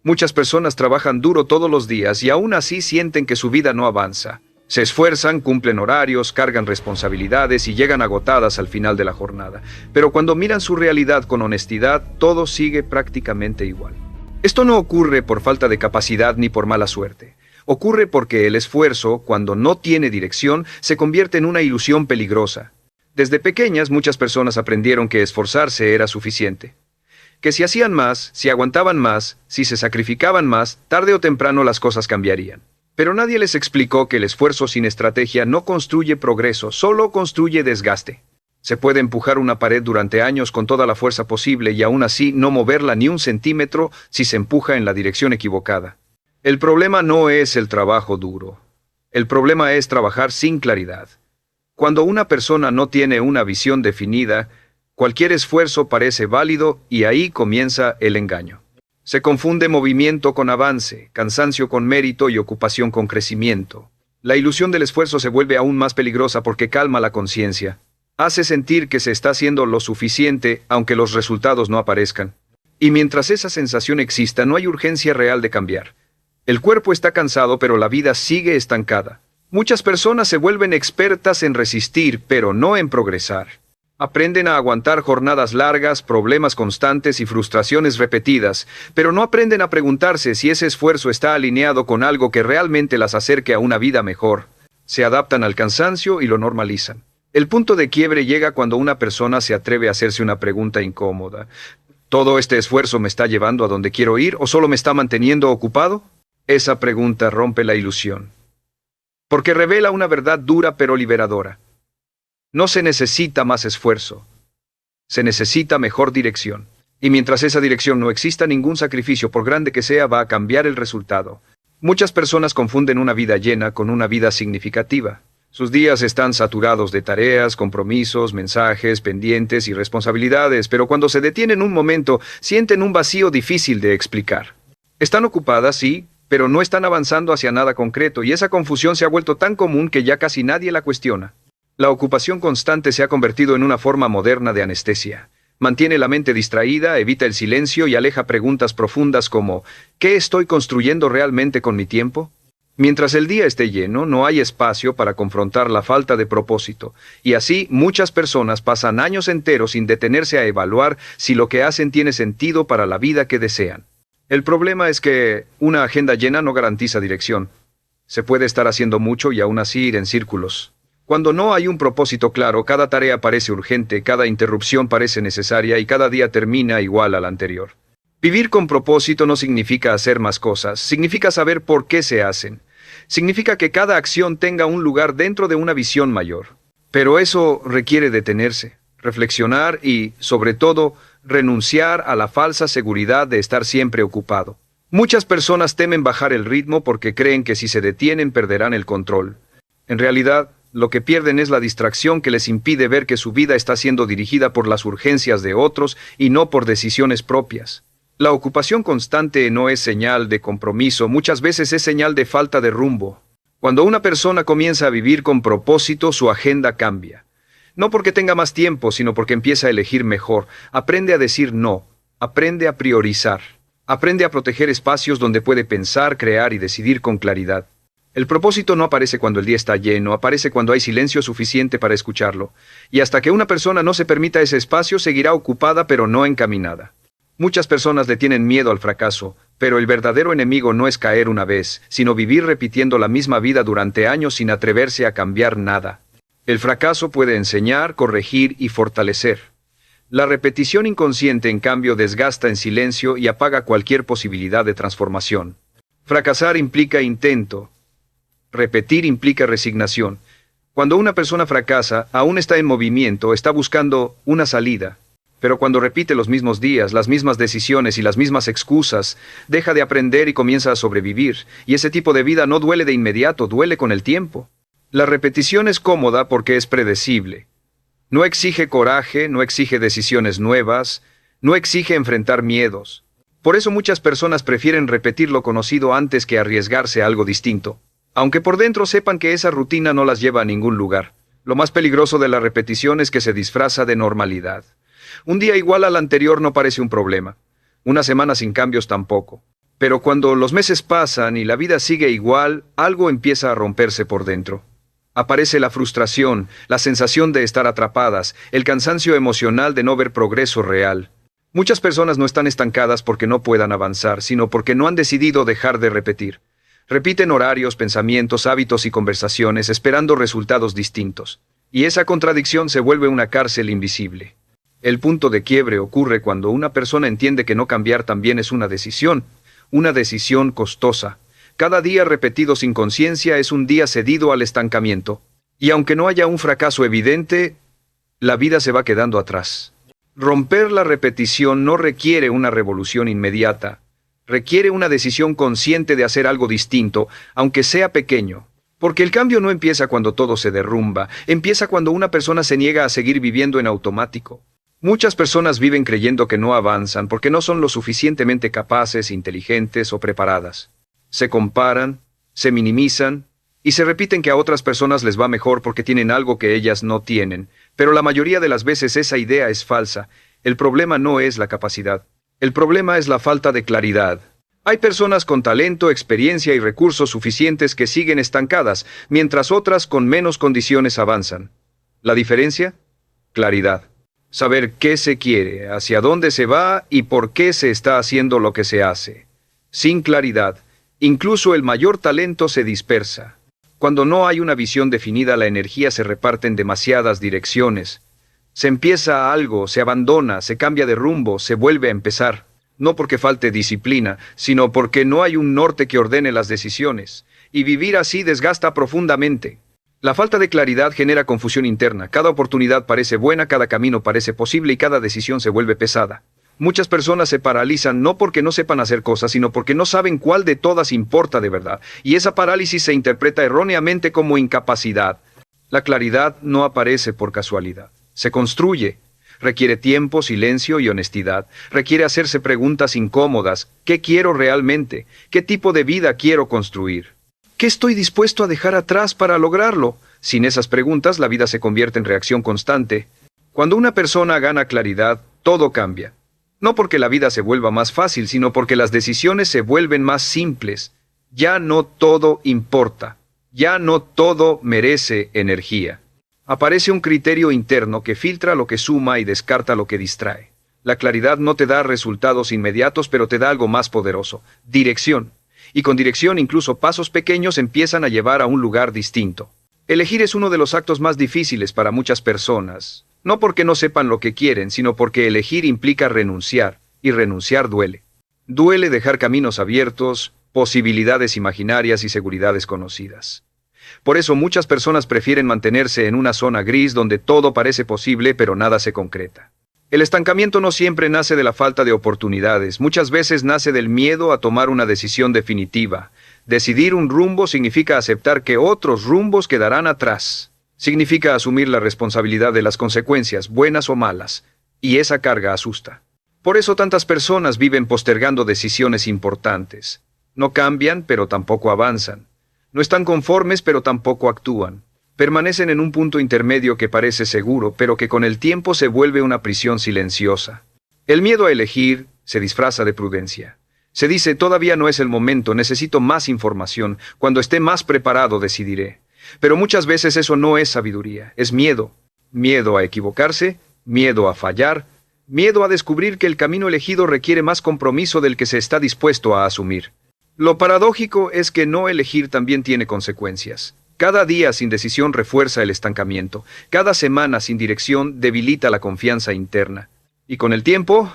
Muchas personas trabajan duro todos los días y aún así sienten que su vida no avanza. Se esfuerzan, cumplen horarios, cargan responsabilidades y llegan agotadas al final de la jornada. Pero cuando miran su realidad con honestidad, todo sigue prácticamente igual. Esto no ocurre por falta de capacidad ni por mala suerte. Ocurre porque el esfuerzo, cuando no tiene dirección, se convierte en una ilusión peligrosa. Desde pequeñas, muchas personas aprendieron que esforzarse era suficiente. Que si hacían más, si aguantaban más, si se sacrificaban más, tarde o temprano las cosas cambiarían. Pero nadie les explicó que el esfuerzo sin estrategia no construye progreso, solo construye desgaste. Se puede empujar una pared durante años con toda la fuerza posible y aún así no moverla ni un centímetro si se empuja en la dirección equivocada. El problema no es el trabajo duro. El problema es trabajar sin claridad. Cuando una persona no tiene una visión definida, cualquier esfuerzo parece válido y ahí comienza el engaño. Se confunde movimiento con avance, cansancio con mérito y ocupación con crecimiento. La ilusión del esfuerzo se vuelve aún más peligrosa porque calma la conciencia. Hace sentir que se está haciendo lo suficiente aunque los resultados no aparezcan. Y mientras esa sensación exista, no hay urgencia real de cambiar. El cuerpo está cansado, pero la vida sigue estancada. Muchas personas se vuelven expertas en resistir, pero no en progresar. Aprenden a aguantar jornadas largas, problemas constantes y frustraciones repetidas, pero no aprenden a preguntarse si ese esfuerzo está alineado con algo que realmente las acerque a una vida mejor. Se adaptan al cansancio y lo normalizan. El punto de quiebre llega cuando una persona se atreve a hacerse una pregunta incómoda. ¿Todo este esfuerzo me está llevando a donde quiero ir o solo me está manteniendo ocupado? Esa pregunta rompe la ilusión. Porque revela una verdad dura pero liberadora. No se necesita más esfuerzo. Se necesita mejor dirección. Y mientras esa dirección no exista, ningún sacrificio, por grande que sea, va a cambiar el resultado. Muchas personas confunden una vida llena con una vida significativa. Sus días están saturados de tareas, compromisos, mensajes, pendientes y responsabilidades, pero cuando se detienen un momento, sienten un vacío difícil de explicar. Están ocupadas, sí, pero no están avanzando hacia nada concreto, y esa confusión se ha vuelto tan común que ya casi nadie la cuestiona. La ocupación constante se ha convertido en una forma moderna de anestesia. Mantiene la mente distraída, evita el silencio y aleja preguntas profundas como ¿qué estoy construyendo realmente con mi tiempo? Mientras el día esté lleno, no hay espacio para confrontar la falta de propósito, y así muchas personas pasan años enteros sin detenerse a evaluar si lo que hacen tiene sentido para la vida que desean. El problema es que una agenda llena no garantiza dirección. Se puede estar haciendo mucho y aún así ir en círculos. Cuando no hay un propósito claro, cada tarea parece urgente, cada interrupción parece necesaria y cada día termina igual al anterior. Vivir con propósito no significa hacer más cosas, significa saber por qué se hacen. Significa que cada acción tenga un lugar dentro de una visión mayor. Pero eso requiere detenerse, reflexionar y, sobre todo, renunciar a la falsa seguridad de estar siempre ocupado. Muchas personas temen bajar el ritmo porque creen que si se detienen perderán el control. En realidad, lo que pierden es la distracción que les impide ver que su vida está siendo dirigida por las urgencias de otros y no por decisiones propias. La ocupación constante no es señal de compromiso, muchas veces es señal de falta de rumbo. Cuando una persona comienza a vivir con propósito, su agenda cambia. No porque tenga más tiempo, sino porque empieza a elegir mejor. Aprende a decir no, aprende a priorizar, aprende a proteger espacios donde puede pensar, crear y decidir con claridad. El propósito no aparece cuando el día está lleno, aparece cuando hay silencio suficiente para escucharlo. Y hasta que una persona no se permita ese espacio, seguirá ocupada pero no encaminada. Muchas personas le tienen miedo al fracaso, pero el verdadero enemigo no es caer una vez, sino vivir repitiendo la misma vida durante años sin atreverse a cambiar nada. El fracaso puede enseñar, corregir y fortalecer. La repetición inconsciente, en cambio, desgasta en silencio y apaga cualquier posibilidad de transformación. Fracasar implica intento. Repetir implica resignación. Cuando una persona fracasa, aún está en movimiento, está buscando una salida. Pero cuando repite los mismos días, las mismas decisiones y las mismas excusas, deja de aprender y comienza a sobrevivir. Y ese tipo de vida no duele de inmediato, duele con el tiempo. La repetición es cómoda porque es predecible. No exige coraje, no exige decisiones nuevas, no exige enfrentar miedos. Por eso muchas personas prefieren repetir lo conocido antes que arriesgarse a algo distinto, aunque por dentro sepan que esa rutina no las lleva a ningún lugar. Lo más peligroso de la repetición es que se disfraza de normalidad. Un día igual al anterior no parece un problema. Una semana sin cambios tampoco. Pero cuando los meses pasan y la vida sigue igual, algo empieza a romperse por dentro. Aparece la frustración, la sensación de estar atrapadas, el cansancio emocional de no ver progreso real. Muchas personas no están estancadas porque no puedan avanzar, sino porque no han decidido dejar de repetir. Repiten horarios, pensamientos, hábitos y conversaciones esperando resultados distintos. Y esa contradicción se vuelve una cárcel invisible. El punto de quiebre ocurre cuando una persona entiende que no cambiar también es una decisión costosa. Cada día repetido sin conciencia es un día cedido al estancamiento. Y aunque no haya un fracaso evidente, la vida se va quedando atrás. Romper la repetición no requiere una revolución inmediata. Requiere una decisión consciente de hacer algo distinto, aunque sea pequeño. Porque el cambio no empieza cuando todo se derrumba, empieza cuando una persona se niega a seguir viviendo en automático. Muchas personas viven creyendo que no avanzan porque no son lo suficientemente capaces, inteligentes o preparadas. Se comparan, se minimizan y se repiten que a otras personas les va mejor porque tienen algo que ellas no tienen. Pero la mayoría de las veces esa idea es falsa. El problema no es la capacidad. El problema es la falta de claridad. Hay personas con talento, experiencia y recursos suficientes que siguen estancadas, mientras otras con menos condiciones avanzan. ¿La diferencia? Claridad. Saber qué se quiere, hacia dónde se va y por qué se está haciendo lo que se hace. Sin claridad, incluso el mayor talento se dispersa. Cuando no hay una visión definida, la energía se reparte en demasiadas direcciones. Se empieza algo, se abandona, se cambia de rumbo, se vuelve a empezar. No porque falte disciplina, sino porque no hay un norte que ordene las decisiones. Y vivir así desgasta profundamente. La falta de claridad genera confusión interna. Cada oportunidad parece buena, cada camino parece posible y cada decisión se vuelve pesada. Muchas personas se paralizan no porque no sepan hacer cosas, sino porque no saben cuál de todas importa de verdad. Y esa parálisis se interpreta erróneamente como incapacidad. La claridad no aparece por casualidad. Se construye. Requiere tiempo, silencio y honestidad. Requiere hacerse preguntas incómodas. ¿Qué quiero realmente? ¿Qué tipo de vida quiero construir? ¿Qué estoy dispuesto a dejar atrás para lograrlo? Sin esas preguntas, la vida se convierte en reacción constante. Cuando una persona gana claridad, todo cambia. No porque la vida se vuelva más fácil, sino porque las decisiones se vuelven más simples. Ya no todo importa. Ya no todo merece energía. Aparece un criterio interno que filtra lo que suma y descarta lo que distrae. La claridad no te da resultados inmediatos, pero te da algo más poderoso: dirección. Y con dirección incluso pasos pequeños empiezan a llevar a un lugar distinto. Elegir es uno de los actos más difíciles para muchas personas. No porque no sepan lo que quieren, sino porque elegir implica renunciar, y renunciar duele. Duele dejar caminos abiertos, posibilidades imaginarias y seguridades conocidas. Por eso muchas personas prefieren mantenerse en una zona gris donde todo parece posible pero nada se concreta. El estancamiento no siempre nace de la falta de oportunidades, muchas veces nace del miedo a tomar una decisión definitiva. Decidir un rumbo significa aceptar que otros rumbos quedarán atrás. Significa asumir la responsabilidad de las consecuencias, buenas o malas, y esa carga asusta. Por eso tantas personas viven postergando decisiones importantes. No cambian, pero tampoco avanzan. No están conformes, pero tampoco actúan. Permanecen en un punto intermedio que parece seguro, pero que con el tiempo se vuelve una prisión silenciosa. El miedo a elegir se disfraza de prudencia. Se dice: todavía no es el momento, necesito más información, cuando esté más preparado decidiré. Pero muchas veces eso no es sabiduría, es miedo. Miedo a equivocarse, miedo a fallar, miedo a descubrir que el camino elegido requiere más compromiso del que se está dispuesto a asumir. Lo paradójico es que no elegir también tiene consecuencias. Cada día sin decisión refuerza el estancamiento. Cada semana sin dirección debilita la confianza interna. Y con el tiempo,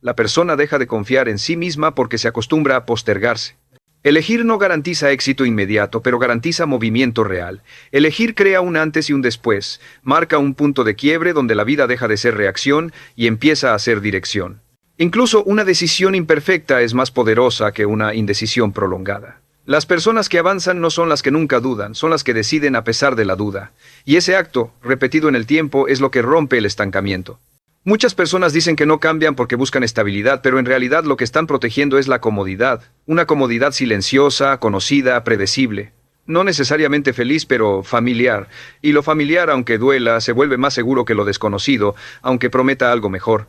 la persona deja de confiar en sí misma porque se acostumbra a postergarse. Elegir no garantiza éxito inmediato, pero garantiza movimiento real. Elegir crea un antes y un después. Marca un punto de quiebre donde la vida deja de ser reacción y empieza a ser dirección. Incluso una decisión imperfecta es más poderosa que una indecisión prolongada. Las personas que avanzan no son las que nunca dudan, son las que deciden a pesar de la duda. Y ese acto, repetido en el tiempo, es lo que rompe el estancamiento. Muchas personas dicen que no cambian porque buscan estabilidad, pero en realidad lo que están protegiendo es la comodidad. Una comodidad silenciosa, conocida, predecible. No necesariamente feliz, pero familiar. Y lo familiar, aunque duela, se vuelve más seguro que lo desconocido, aunque prometa algo mejor.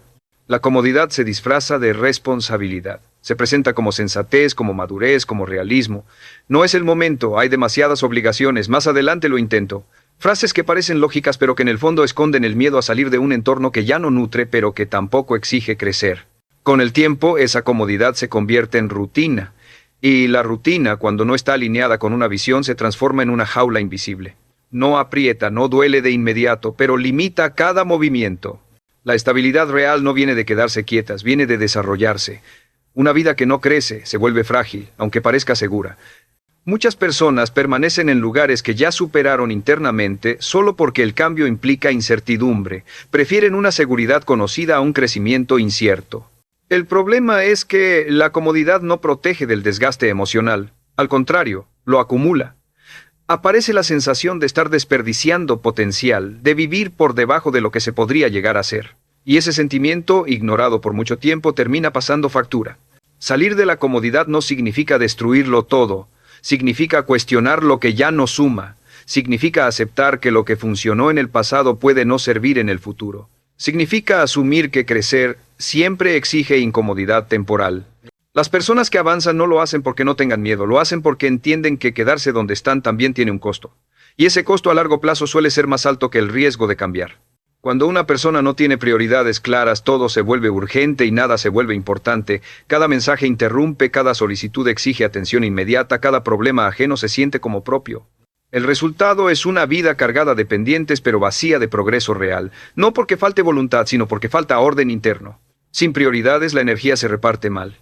La comodidad se disfraza de responsabilidad. Se presenta como sensatez, como madurez, como realismo. No es el momento, hay demasiadas obligaciones, más adelante lo intento. Frases que parecen lógicas pero que en el fondo esconden el miedo a salir de un entorno que ya no nutre pero que tampoco exige crecer. Con el tiempo, esa comodidad se convierte en rutina. Y la rutina, cuando no está alineada con una visión, se transforma en una jaula invisible. No aprieta, no duele de inmediato, pero limita cada movimiento. La estabilidad real no viene de quedarse quietas, viene de desarrollarse. Una vida que no crece se vuelve frágil, aunque parezca segura. Muchas personas permanecen en lugares que ya superaron internamente solo porque el cambio implica incertidumbre. Prefieren una seguridad conocida a un crecimiento incierto. El problema es que la comodidad no protege del desgaste emocional. Al contrario, lo acumula. Aparece la sensación de estar desperdiciando potencial, de vivir por debajo de lo que se podría llegar a ser. Y ese sentimiento, ignorado por mucho tiempo, termina pasando factura. Salir de la comodidad no significa destruirlo todo, significa cuestionar lo que ya no suma, significa aceptar que lo que funcionó en el pasado puede no servir en el futuro. Significa asumir que crecer siempre exige incomodidad temporal. Las personas que avanzan no lo hacen porque no tengan miedo, lo hacen porque entienden que quedarse donde están también tiene un costo. Y ese costo a largo plazo suele ser más alto que el riesgo de cambiar. Cuando una persona no tiene prioridades claras, todo se vuelve urgente y nada se vuelve importante. Cada mensaje interrumpe, cada solicitud exige atención inmediata, cada problema ajeno se siente como propio. El resultado es una vida cargada de pendientes pero vacía de progreso real. No porque falte voluntad, sino porque falta orden interno. Sin prioridades, la energía se reparte mal.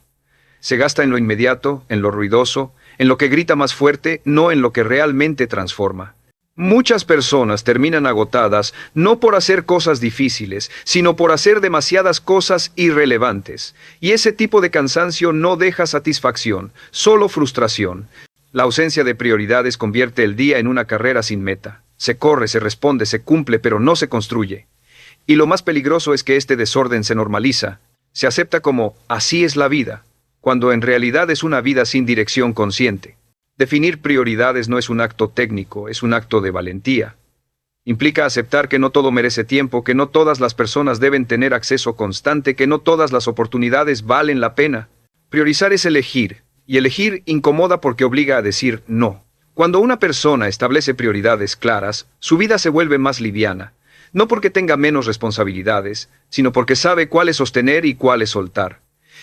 Se gasta en lo inmediato, en lo ruidoso, en lo que grita más fuerte, no en lo que realmente transforma. Muchas personas terminan agotadas no por hacer cosas difíciles, sino por hacer demasiadas cosas irrelevantes. Y ese tipo de cansancio no deja satisfacción, solo frustración. La ausencia de prioridades convierte el día en una carrera sin meta. Se corre, se responde, se cumple, pero no se construye. Y lo más peligroso es que este desorden se normaliza. Se acepta como así es la vida, cuando en realidad es una vida sin dirección consciente. Definir prioridades no es un acto técnico, es un acto de valentía. Implica aceptar que no todo merece tiempo, que no todas las personas deben tener acceso constante, que no todas las oportunidades valen la pena. Priorizar es elegir, y elegir incomoda porque obliga a decir no. Cuando una persona establece prioridades claras, su vida se vuelve más liviana, no porque tenga menos responsabilidades, sino porque sabe cuáles sostener y cuáles soltar.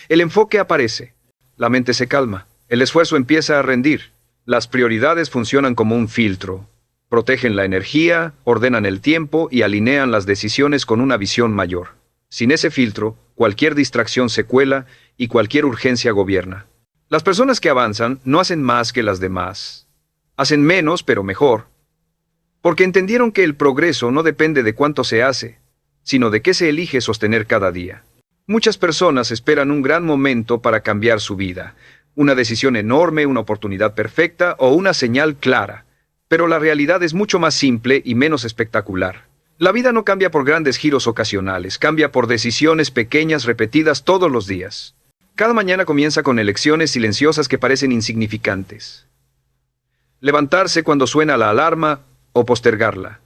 El enfoque aparece, la mente se calma, el esfuerzo empieza a rendir. Las prioridades funcionan como un filtro. Protegen la energía, ordenan el tiempo y alinean las decisiones con una visión mayor. Sin ese filtro, cualquier distracción se cuela y cualquier urgencia gobierna. Las personas que avanzan no hacen más que las demás. Hacen menos, pero mejor. Porque entendieron que el progreso no depende de cuánto se hace, sino de qué se elige sostener cada día. Muchas personas esperan un gran momento para cambiar su vida. Una decisión enorme, una oportunidad perfecta o una señal clara. Pero la realidad es mucho más simple y menos espectacular. La vida no cambia por grandes giros ocasionales, cambia por decisiones pequeñas repetidas todos los días. Cada mañana comienza con elecciones silenciosas que parecen insignificantes. Levantarse cuando suena la alarma o postergarla.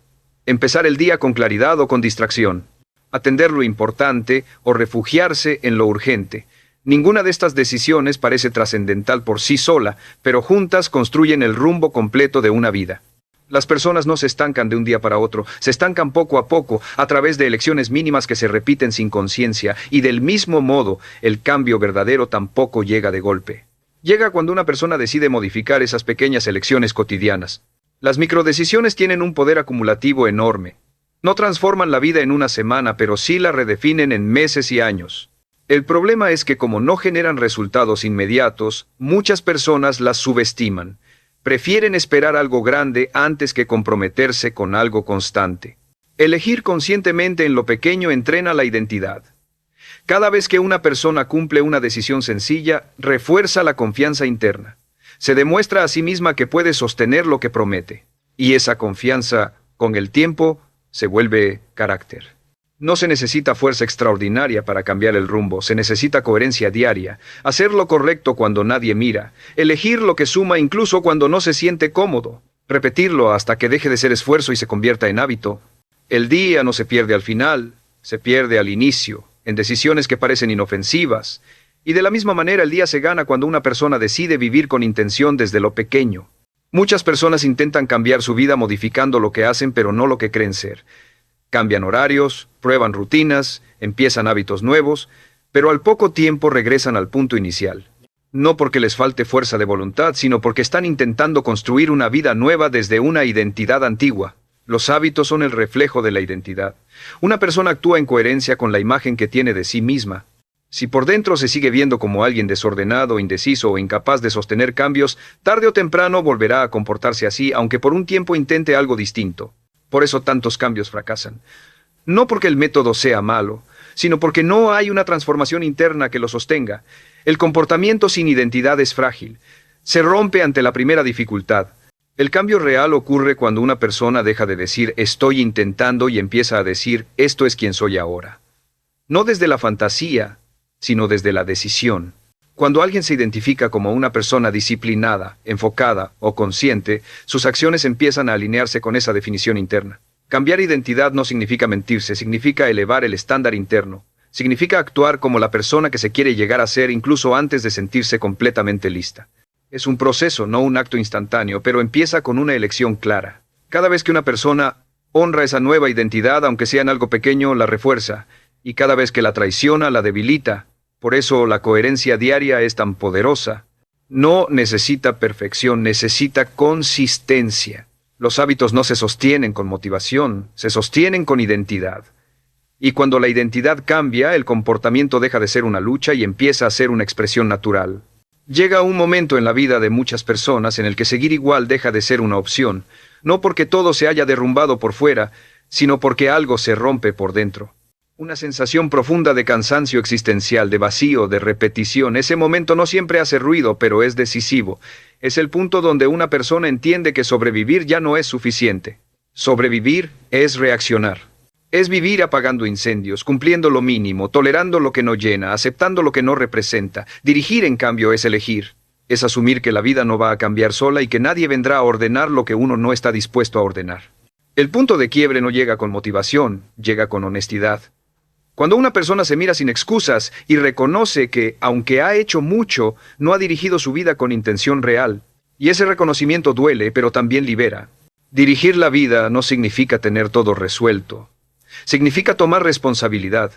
Empezar el día con claridad o con distracción. Atender lo importante o refugiarse en lo urgente. Ninguna de estas decisiones parece trascendental por sí sola, pero juntas construyen el rumbo completo de una vida. Las personas no se estancan de un día para otro, se estancan poco a poco, a través de elecciones mínimas que se repiten sin conciencia, y del mismo modo, el cambio verdadero tampoco llega de golpe. Llega cuando una persona decide modificar esas pequeñas elecciones cotidianas. Las microdecisiones tienen un poder acumulativo enorme. No transforman la vida en una semana, pero sí la redefinen en meses y años. El problema es que como no generan resultados inmediatos, muchas personas las subestiman. Prefieren esperar algo grande antes que comprometerse con algo constante. Elegir conscientemente en lo pequeño entrena la identidad. Cada vez que una persona cumple una decisión sencilla, refuerza la confianza interna. Se demuestra a sí misma que puede sostener lo que promete. Y esa confianza, con el tiempo, se vuelve carácter. No se necesita fuerza extraordinaria para cambiar el rumbo, se necesita coherencia diaria, hacer lo correcto cuando nadie mira, elegir lo que suma incluso cuando no se siente cómodo, repetirlo hasta que deje de ser esfuerzo y se convierta en hábito. El día no se pierde al final, se pierde al inicio, en decisiones que parecen inofensivas, Y de la misma manera el día se gana cuando una persona decide vivir con intención desde lo pequeño. Muchas personas intentan cambiar su vida modificando lo que hacen pero no lo que creen ser. Cambian horarios, prueban rutinas, empiezan hábitos nuevos, pero al poco tiempo regresan al punto inicial. No porque les falte fuerza de voluntad, sino porque están intentando construir una vida nueva desde una identidad antigua. Los hábitos son el reflejo de la identidad. Una persona actúa en coherencia con la imagen que tiene de sí misma. Si por dentro se sigue viendo como alguien desordenado, indeciso o incapaz de sostener cambios, tarde o temprano volverá a comportarse así, aunque por un tiempo intente algo distinto. Por eso tantos cambios fracasan. No porque el método sea malo, sino porque no hay una transformación interna que lo sostenga. El comportamiento sin identidad es frágil. Se rompe ante la primera dificultad. El cambio real ocurre cuando una persona deja de decir estoy intentando y empieza a decir esto es quien soy ahora. No desde la fantasía, sino desde la decisión. Cuando alguien se identifica como una persona disciplinada, enfocada o consciente, sus acciones empiezan a alinearse con esa definición interna. Cambiar identidad no significa mentirse, significa elevar el estándar interno. Significa actuar como la persona que se quiere llegar a ser incluso antes de sentirse completamente lista. Es un proceso, no un acto instantáneo, pero empieza con una elección clara. Cada vez que una persona honra esa nueva identidad, aunque sea en algo pequeño, la refuerza, y cada vez que la traiciona, la debilita. Por eso la coherencia diaria es tan poderosa. No necesita perfección, necesita consistencia. Los hábitos no se sostienen con motivación, se sostienen con identidad. Y cuando la identidad cambia, el comportamiento deja de ser una lucha y empieza a ser una expresión natural. Llega un momento en la vida de muchas personas en el que seguir igual deja de ser una opción, no porque todo se haya derrumbado por fuera, sino porque algo se rompe por dentro. Una sensación profunda de cansancio existencial, de vacío, de repetición. Ese momento no siempre hace ruido, pero es decisivo. Es el punto donde una persona entiende que sobrevivir ya no es suficiente. Sobrevivir es reaccionar. Es vivir apagando incendios, cumpliendo lo mínimo, tolerando lo que no llena, aceptando lo que no representa. Dirigir, en cambio, es elegir. Es asumir que la vida no va a cambiar sola y que nadie vendrá a ordenar lo que uno no está dispuesto a ordenar. El punto de quiebre no llega con motivación, llega con honestidad. Cuando una persona se mira sin excusas y reconoce que, aunque ha hecho mucho, no ha dirigido su vida con intención real. Y ese reconocimiento duele, pero también libera. Dirigir la vida no significa tener todo resuelto. Significa tomar responsabilidad.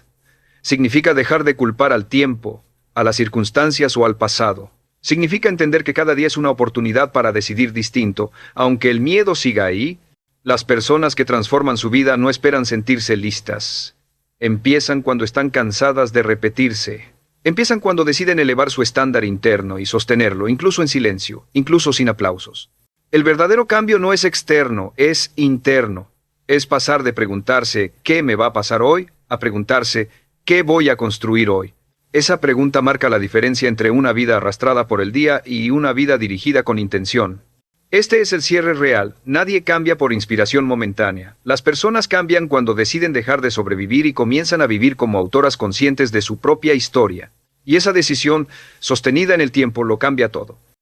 Significa dejar de culpar al tiempo, a las circunstancias o al pasado. Significa entender que cada día es una oportunidad para decidir distinto, aunque el miedo siga ahí. Las personas que transforman su vida no esperan sentirse listas. Empiezan cuando están cansadas de repetirse. Empiezan cuando deciden elevar su estándar interno y sostenerlo, incluso en silencio, incluso sin aplausos. El verdadero cambio no es externo, es interno. Es pasar de preguntarse ¿qué me va a pasar hoy? A preguntarse ¿qué voy a construir hoy? Esa pregunta marca la diferencia entre una vida arrastrada por el día y una vida dirigida con intención. Este es el cierre real. Nadie cambia por inspiración momentánea. Las personas cambian cuando deciden dejar de sobrevivir y comienzan a vivir como autoras conscientes de su propia historia. Y esa decisión, sostenida en el tiempo, lo cambia todo.